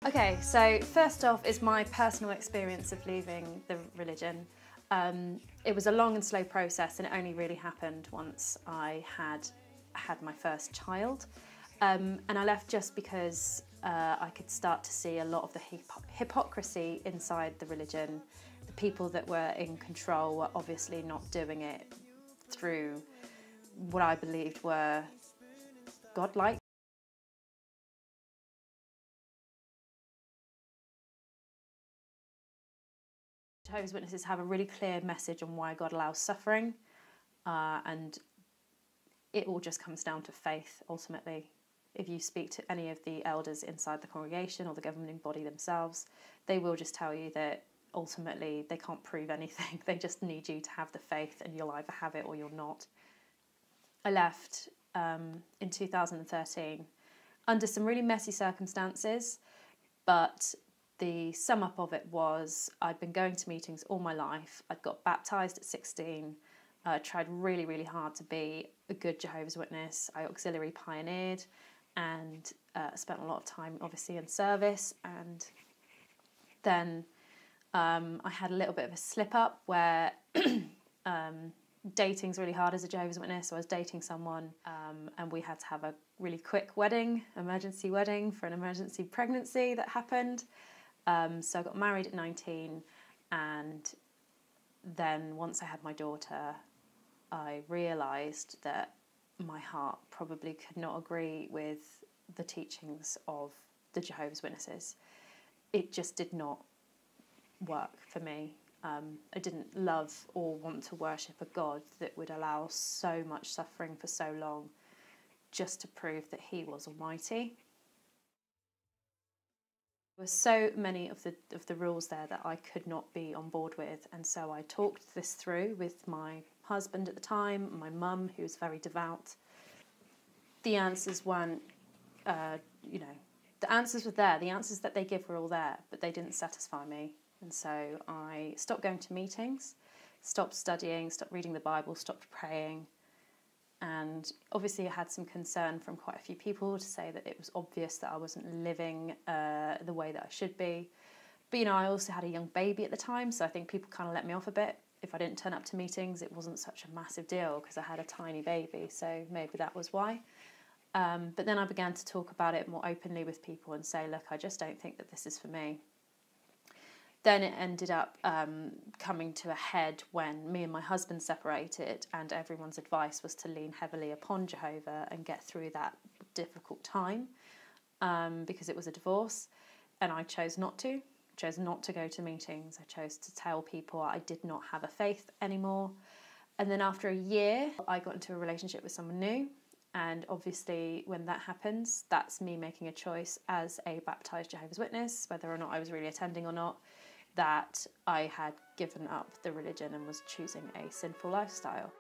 Okay, so first off is my personal experience of leaving the religion. It was a long and slow process, and it only really happened once I had my first child. And I left just because I could start to see a lot of the hypocrisy inside the religion. The people that were in control were obviously not doing it through what I believed were godlike. Jehovah's Witnesses have a really clear message on why God allows suffering, and it all just comes down to faith ultimately. If you speak to any of the elders inside the congregation or the governing body themselves, they will just tell you that ultimately they can't prove anything. They just need you to have the faith, and you'll either have it or you're not. I left in 2013 under some really messy circumstances, but the sum up of it was I'd been going to meetings all my life. I'd got baptised at 16. I tried really, really hard to be a good Jehovah's Witness. I auxiliary pioneered and spent a lot of time obviously in service. And then I had a little bit of a slip up where dating's really hard as a Jehovah's Witness. So I was dating someone and we had to have a really quick wedding, emergency wedding for an emergency pregnancy that happened. So I got married at 19, and then once I had my daughter, I realised that my heart probably could not agree with the teachings of the Jehovah's Witnesses. It just did not work for me. I didn't love or want to worship a God that would allow so much suffering for so long just to prove that he was almighty. There were so many of the rules there that I could not be on board with, and so I talked this through with my husband at the time, my mum, who was very devout. The answers weren't, the answers were there. The answers that they give were all there, but they didn't satisfy me, and so I stopped going to meetings, stopped studying, stopped reading the Bible, stopped praying. And obviously I had some concern from quite a few people to say that it was obvious that I wasn't living the way that I should be. But, I also had a young baby at the time, so I think people kind of let me off a bit. If I didn't turn up to meetings, it wasn't such a massive deal because I had a tiny baby, so maybe that was why. But then I began to talk about it more openly with people and say, look, I just don't think that this is for me. Then it ended up coming to a head when me and my husband separated, and everyone's advice was to lean heavily upon Jehovah and get through that difficult time because it was a divorce, and I chose not to go to meetings. I chose to tell people I did not have a faith anymore. And then after a year, I got into a relationship with someone new, and obviously when that happens, that's me making a choice as a baptised Jehovah's Witness, whether or not I was really attending or not, that I had given up the religion and was choosing a sinful lifestyle.